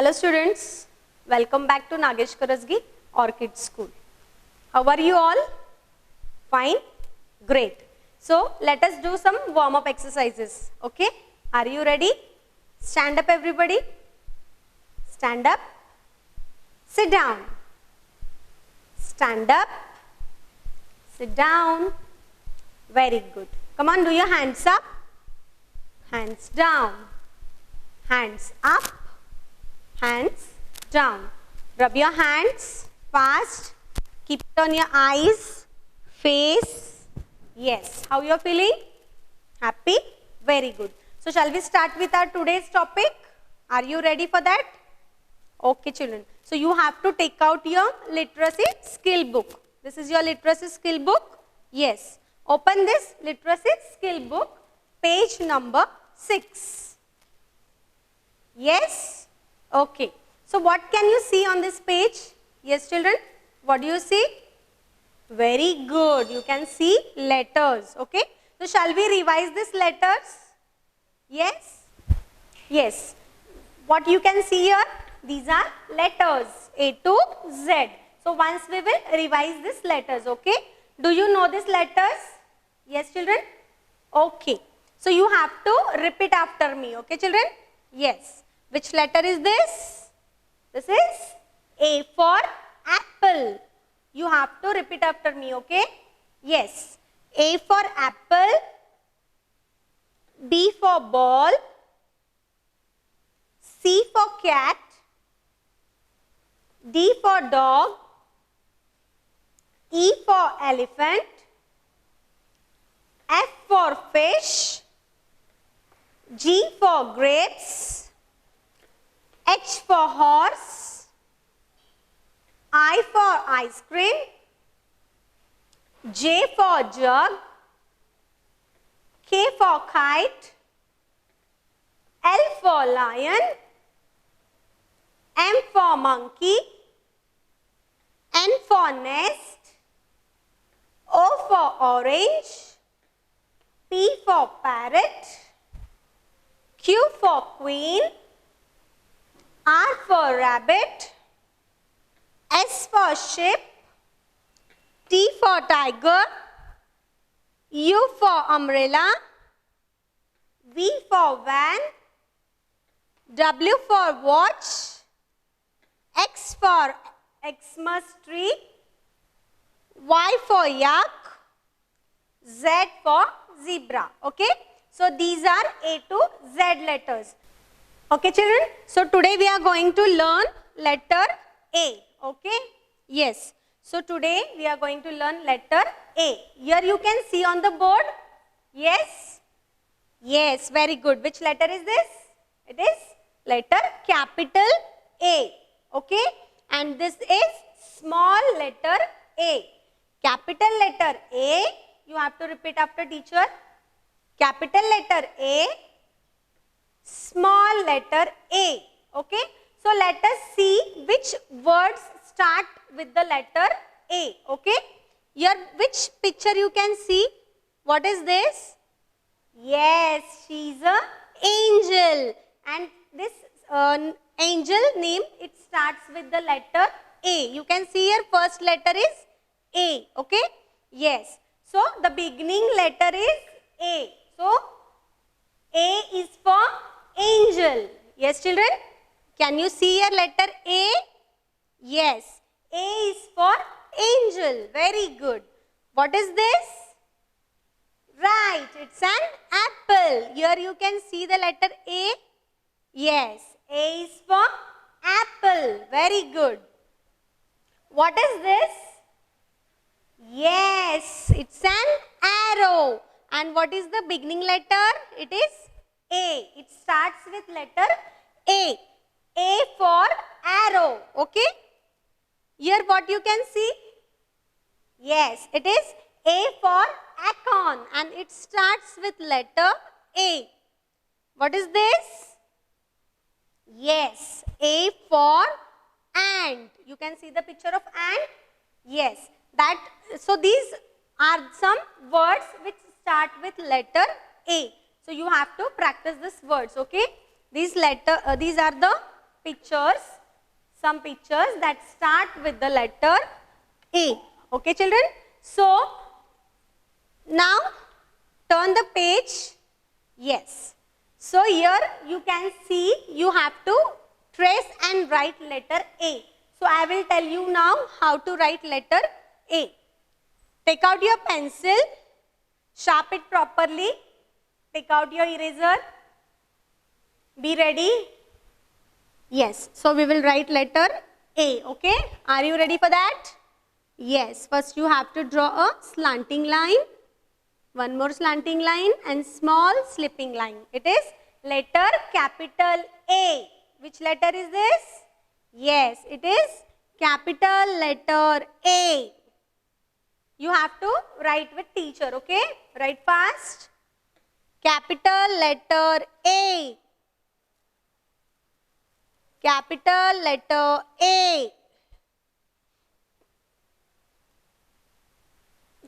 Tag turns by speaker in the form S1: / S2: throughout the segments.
S1: Hello students, welcome back to Nagesh Karasgi Orchid School. How are you all? Fine? Great. So let us do some warm-up exercises. Okay? Are you ready? Stand up everybody. Stand up. Sit down. Stand up. Sit down. Very good. Come on, do your hands up. Hands down. Hands up. Hands down. Rub your hands fast. Keep it on your eyes, face. Yes. How you are feeling? Happy? Very good. So shall we start with our today's topic? Are you ready for that? Okay children. So you have to take out your literacy skill book. This is your literacy skill book. Yes. Open this literacy skill book. Page number 6. Yes? Okay. So what can you see on this page? Yes children? What do you see? Very good. You can see letters. Okay. So shall we revise these letters? Yes? Yes. What you can see here? These are letters A to Z. So once we will revise these letters. Okay. Do you know these letters? Yes children? Okay. So you have to repeat after me. Okay children? Yes. Which letter is this? This is A for apple. You have to repeat after me, okay? Yes. A for apple. B for ball. C for cat. D for dog. E for elephant. F for fish. G for grapes. H for horse. I for ice cream. J for jug. K for kite. L for lion. M for monkey. N for nest. O for orange. P for parrot. Q for queen. R for rabbit. S for sheep. T for tiger. U for umbrella. V for van. W for watch. X for Xmas tree. Y for yak. Z for zebra. Okay. So these are A to Z letters. Okay children, so today we are going to learn letter A, okay? Yes, so today we are going to learn letter A. Here you can see on the board, yes? Yes, very good. Which letter is this? It is letter capital A, okay? And this is small letter A. Capital letter A, you have to repeat after teacher. Capital letter A. Small letter A, okay? So let us see which words start with the letter A, okay? Here which picture you can see? What is this? Yes, she is an angel, and this angel name, it starts with the letter A. You can see here first letter is A, okay? Yes, so the beginning letter is A. So A is for angel. Yes children? Can you see your letter A? Yes. A is for angel. Very good. What is this? Right. It's an apple. Here you can see the letter A. Yes. A is for apple. Very good. What is this? Yes. It's an arrow. And what is the beginning letter? It is A. It starts with letter A. A for arrow. Okay. Here what you can see? Yes, it is A for acorn, and it starts with letter A. What is this? Yes, A for ant. You can see the picture of ant? Yes. So these are some words which start with letter A. So you have to practice these words, okay? These are the pictures, some pictures that start with the letter A. Okay, children? So, now turn the page. Yes. So, here you can see you have to trace and write letter A. So, I will tell you now how to write letter A. Take out your pencil, sharp it properly, take out your eraser, be ready. Yes, so we will write letter A, okay? Are you ready for that? Yes, first you have to draw a slanting line, one more slanting line and small slipping line. It is letter capital A. Which letter is this? Yes, it is capital letter A. You have to write with teacher, okay? Write fast. Capital letter A. Capital letter A.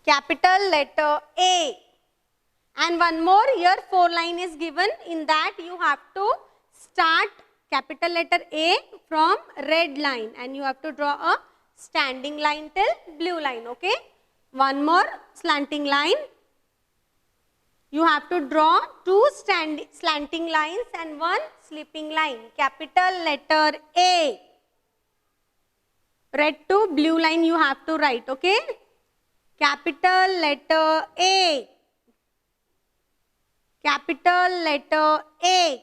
S1: Capital letter A. And one more, here 4 line is given. In that you have to start capital letter A from red line and you have to draw a standing line till blue line, okay? One more slanting line. You have to draw 2 slanting lines and 1 slipping line. Capital letter A. Red to blue line you have to write, okay? Capital letter A. Capital letter A.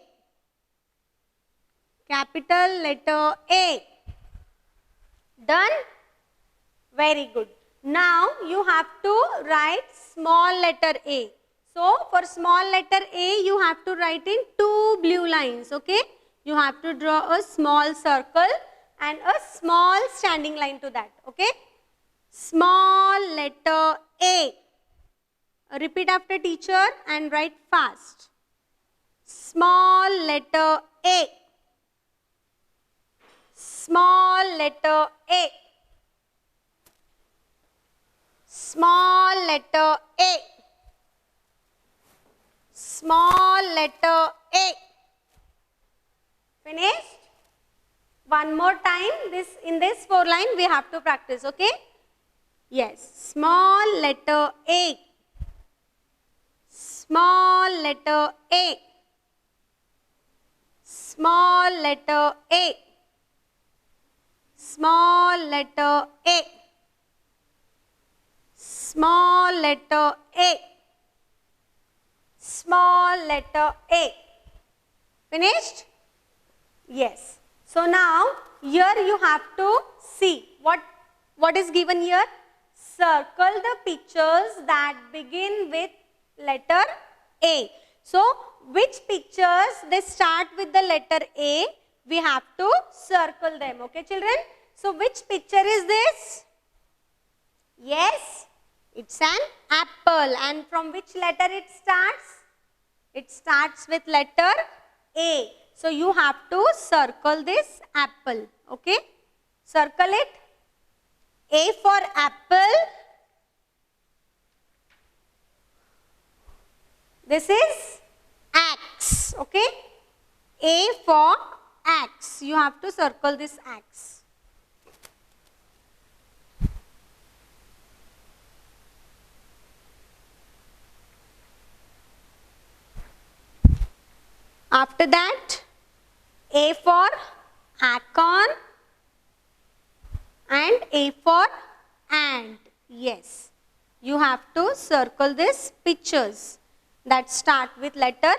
S1: Capital letter A. Done? Very good. Now you have to write small letter A. So for small letter A you have to write in 2 blue lines, okay? You have to draw a small circle and a small standing line to that, okay? Small letter A. Repeat after teacher and write fast. Small letter A. Small letter A. Small letter A. Small letter A. Finished? One more time, in this 4 line we have to practice, okay? Yes, small letter A. Small letter A. Small letter A. Small letter A. Small letter A. Small letter A. Finished? Yes. So now here you have to see what is given here. Circle the pictures that begin with letter A. So which pictures they start with the letter A, we have to circle them, okay children? So which picture is this? Yes, it's an apple. And from which letter it starts? It starts with letter A. So you have to circle this apple, okay? Circle it. A for apple. This is axe, okay? A for axe. You have to circle this axe. After that, A for acorn and A for ant. Yes, you have to circle these pictures that start with letter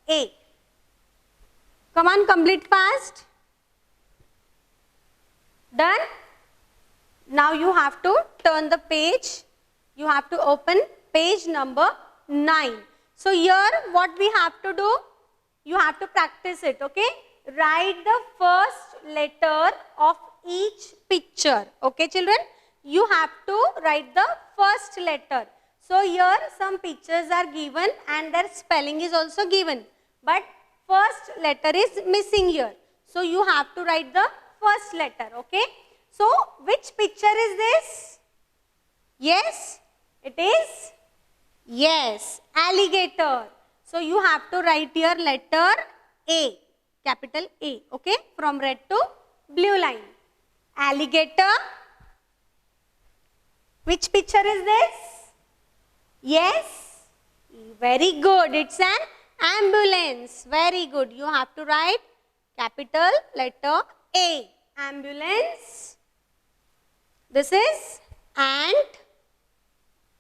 S1: A. Come on, complete fast. Done? Now you have to turn the page. You have to open page number 9. So here what we have to do? You have to practice it, okay? Write the first letter of each picture, okay children? You have to write the first letter. So here some pictures are given and their spelling is also given. But first letter is missing here. So you have to write the first letter, okay? So which picture is this? Yes, it is? Yes, alligator. So you have to write your letter A. capital A. Okay, from red to blue line. Alligator. Which picture is this? Yes, very good. It's an ambulance. Very good. You have to write capital letter A. Ambulance. This is ant.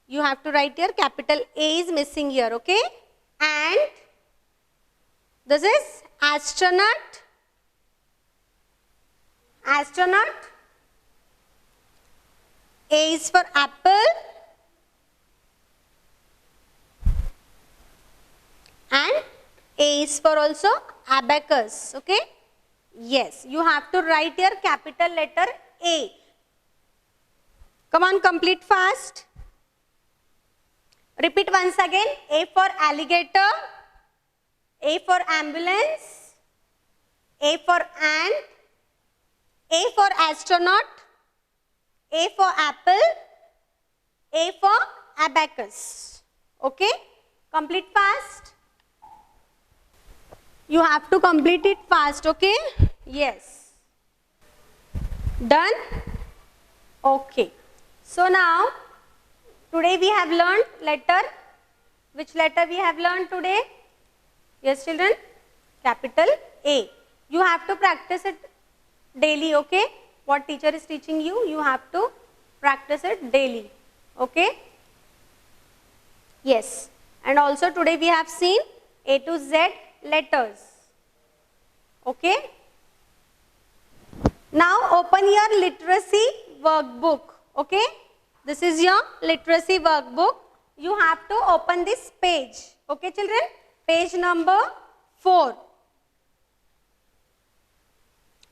S1: You have to write here capital A is missing here. Okay. Ant. This is astronaut. Astronaut. A is for apple. And A is for also abacus. Okay. Yes, you have to write here capital letter A. Come on, complete fast. Repeat once again. A for alligator, A for ambulance, A for ant, A for astronaut, A for apple, A for abacus. Okay? Complete fast. You have to complete it fast, okay? Yes. Done? Okay. So now, today we have learned letter. Which letter we have learned today? Yes, children? Capital A. You have to practice it daily, okay? What teacher is teaching you, you have to practice it daily, okay? Yes. And also today we have seen A to Z letters, okay? Now open your literacy workbook, okay? This is your literacy workbook. You have to open this page, okay children? Page number 4.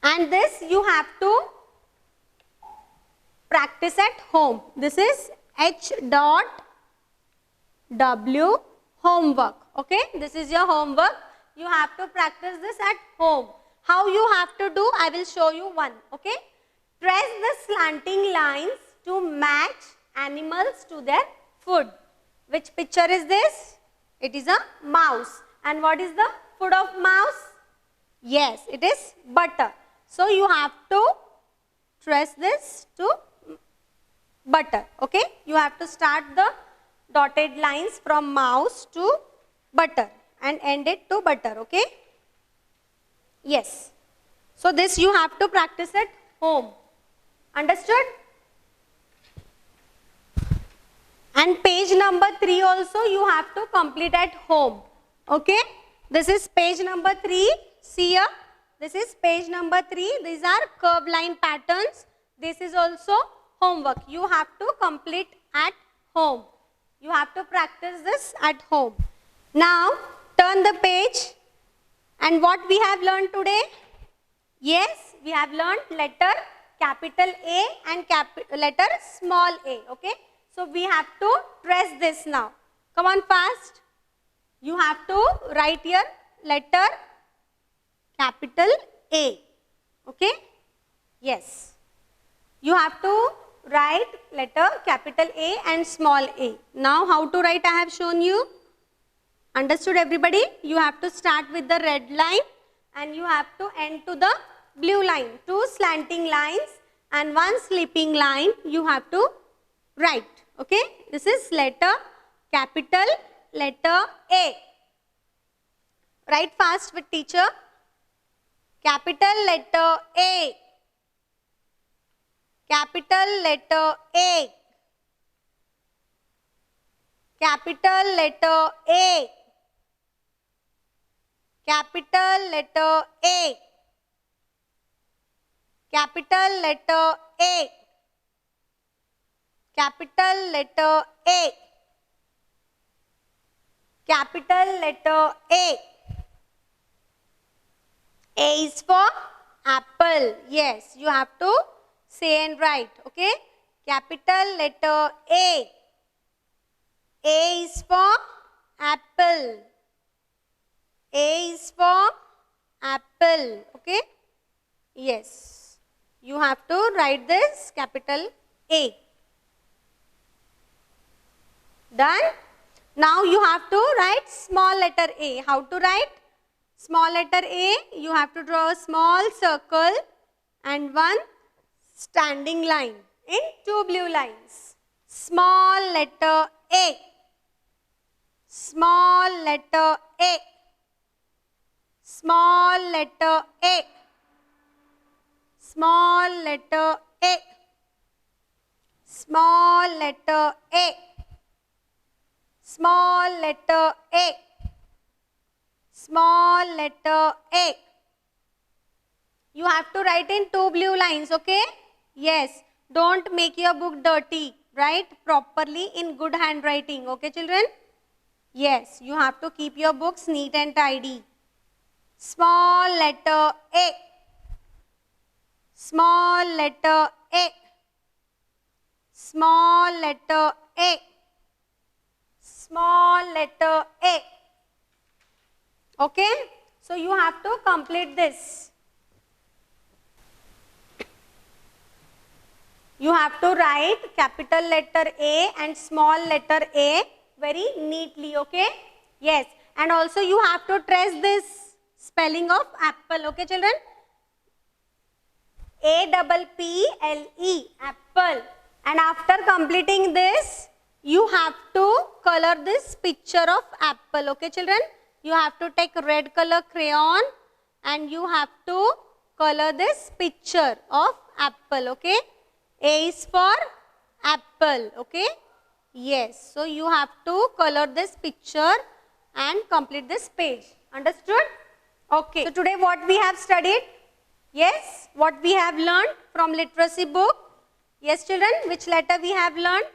S1: And this you have to practice at home. This is H.W. homework, okay? This is your homework. You have to practice this at home. How you have to do, I will show you one, okay? Trace the slanting lines to match animals to their food. Which picture is this? It is a mouse. And what is the food of mouse? Yes, it is butter. So you have to trace this to butter, okay? You have to start the dotted lines from mouse to butter and end it to butter, okay? Yes. So this you have to practice at home. Understood? And page number 3 also you have to complete at home, okay? This is page number 3. See here. This is page number 3. These are curve line patterns. This is also homework. You have to complete at home. You have to practice this at home. Now, turn the page. And what we have learned today? Yes, we have learned letter capital A and letter small a. Okay. So, we have to trace this now. Come on fast. You have to write here letter capital A. Okay. Yes. You have to write letter capital A and small a. Now, how to write I have shown you. Understood everybody? You have to start with the red line and you have to end to the blue line. 2 slanting lines and 1 sleeping line you have to write. Okay? This is letter capital letter A. Write fast with teacher. Capital letter A. Capital letter A. Capital letter A. Capital letter A. Capital letter A. Capital letter A. Capital letter A. A is for apple. Yes, you have to say and write. Okay. Capital letter A. A is for apple. A is for apple. Okay. Yes. You have to write this capital A. Done? Now you have to write small letter A. How to write? Small letter A, you have to draw a small circle and one standing line in two blue lines. Small letter A. Small letter A. Small letter A. Small letter A. Small letter A. Small letter A. Small letter A. You have to write in two blue lines, okay? Yes. Don't make your book dirty. Write properly in good handwriting, okay children? Yes. You have to keep your books neat and tidy. Small letter A. Small letter A. Small letter A. Small letter A. Okay? So you have to complete this. You have to write capital letter A and small letter A very neatly, okay? Yes. And also you have to trace this spelling of apple, okay children? A-double-P-L-E, apple. And after completing this, you have to color this picture of apple, okay children? You have to take red color crayon and you have to color this picture of apple, okay? A is for apple, okay? Yes, so you have to color this picture and complete this page. Understood? Okay. So today what we have studied? Yes, what we have learned from literacy book? Yes children, which letter we have learned?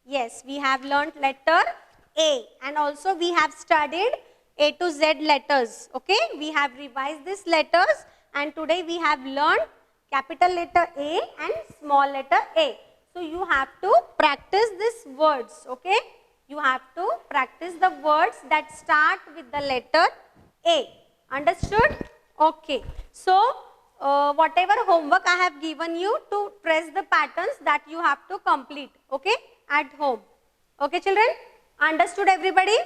S1: Yes, we have learned letter A, and also we have studied A to Z letters, okay? We have revised these letters and today we have learned capital letter A and small letter A. So you have to practice these words, okay? You have to practice the words that start with the letter A. Understood? Okay. So whatever homework I have given you to trace the patterns that you have to complete, okay, at home. Okay children? Understood everybody?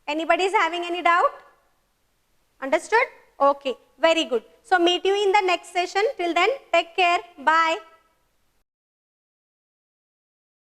S1: Anybody is having any doubt? Understood? Okay. Very good. So meet you in the next session. Till then, take care. Bye.